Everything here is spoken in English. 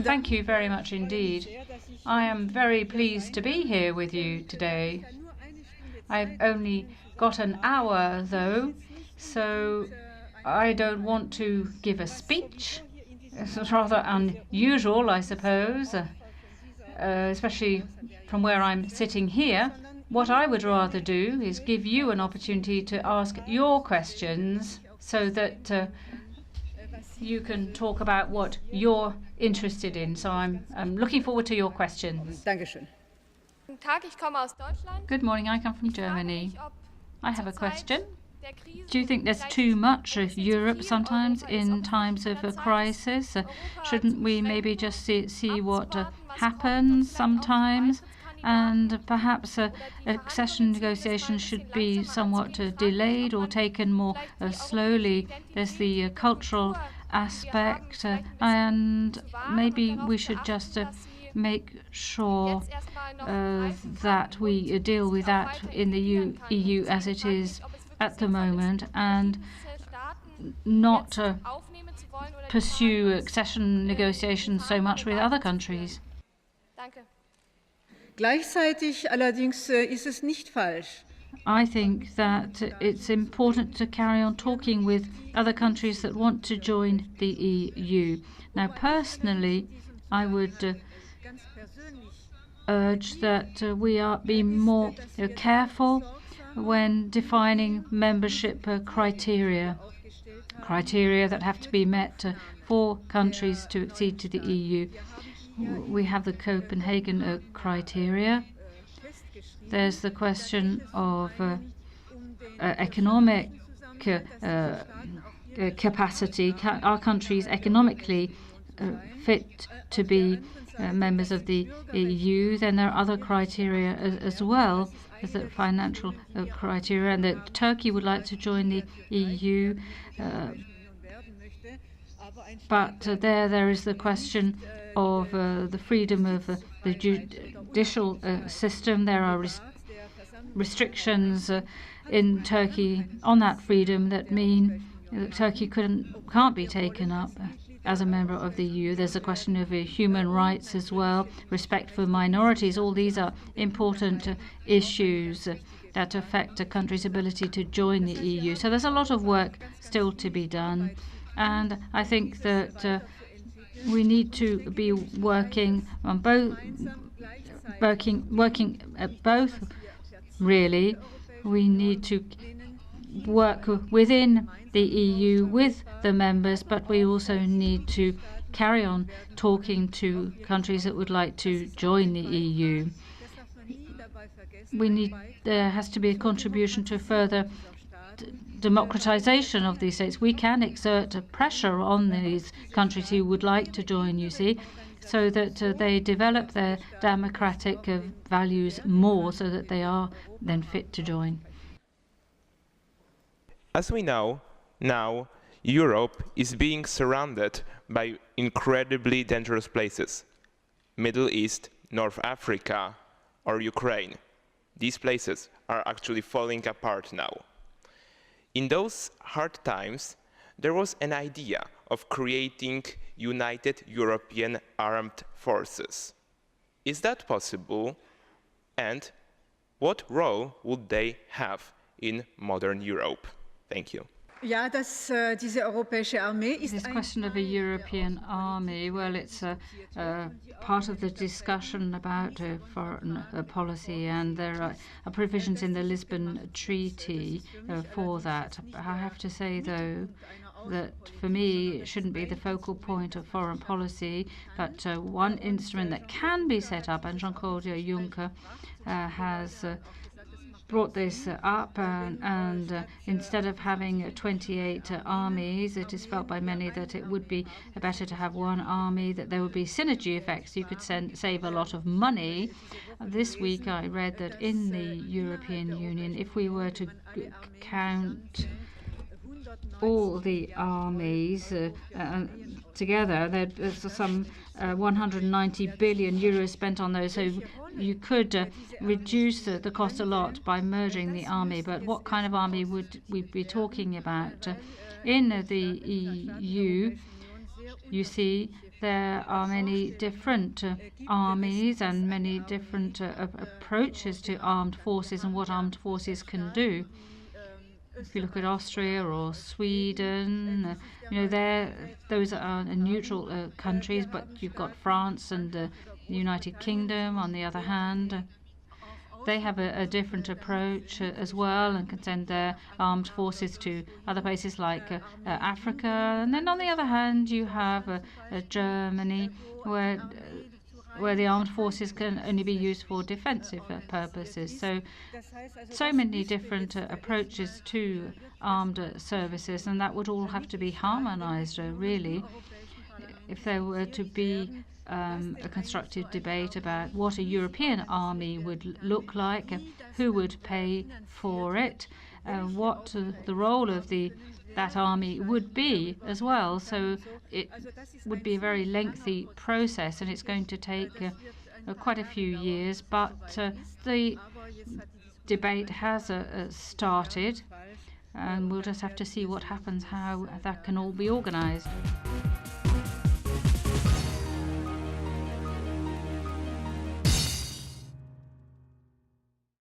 Thank you very much indeed. I am very pleased to be here with you today. I've only got an hour, though, so I don't want to give a speech. It's rather unusual, I suppose, especially from where I'm sitting here. What I would rather do is give you an opportunity to ask your questions so that you can talk about what you're interested in. So I'm looking forward to your questions. Good morning, I come from Germany. I have a question. Do you think there's too much of Europe sometimes in times of a crisis? Shouldn't we maybe just see what happens sometimes? And perhaps accession negotiations should be somewhat delayed or taken more slowly. There's the cultural aspect, and maybe we should just make sure that we deal with that in the EU as it is at the moment, and not pursue accession negotiations so much with other countries. Gleichzeitig allerdings ist es nicht falsch. I think that it's important to carry on talking with other countries that want to join the EU. Now, personally, I would urge that we be more careful when defining membership criteria that have to be met for countries to accede to the EU. We have the Copenhagen criteria. There's the question of economic capacity. Are countries economically fit to be members of the EU? Then there are other criteria as well. There's the financial criteria, and that Turkey would like to join the EU. But there is the question of the freedom of the judicial system. There are restrictions in Turkey on that freedom that mean that Turkey can't be taken up as a member of the EU. There's a question of human rights as well, respect for minorities. All these are important issues that affect a country's ability to join the EU. So there's a lot of work still to be done, and I think that we need to be working on both. Working at both, really. We need to work within the EU with the members, but we also need to carry on talking to countries that would like to join the EU. There has to be a contribution to further democratization of these states. We can exert pressure on these countries who would like to join, you see, so that they develop their democratic values more, so that they are then fit to join. As we know, now Europe is being surrounded by incredibly dangerous places. Middle East, North Africa, or Ukraine. These places are actually falling apart now. In those hard times, there was an idea of creating united European armed forces. Is that possible? And what role would they have in modern Europe? Thank you. This question of a European army, well, it's part of the discussion about foreign policy, and there are provisions in the Lisbon Treaty for that. I have to say, though, that for me it shouldn't be the focal point of foreign policy, but one instrument that can be set up, and Jean-Claude Juncker has brought this up, and instead of having 28 armies, it is felt by many that it would be better to have one army, that there would be synergy effects. You could save a lot of money. This week I read that in the European Union, if we were to count all the armies together, there's some 190 billion euros spent on those. So you could reduce the cost a lot by merging the army. But what kind of army would we be talking about? In the EU, You see, there are many different armies and many different approaches to armed forces and what armed forces can do. If you look at Austria or Sweden, those are neutral countries, but you've got France and the United Kingdom on the other hand. They have a different approach as well and can send their armed forces to other places like Africa. And then on the other hand, you have Germany, where the armed forces can only be used for defensive purposes. So many different approaches to armed services, and that would all have to be harmonized, really, if there were to be a constructive debate about what a European army would look like, who would pay for it, what the role of that army would be as well. So it would be a very lengthy process, and it's going to take quite a few years, but the debate has started, and we'll just have to see what happens, how that can all be organized.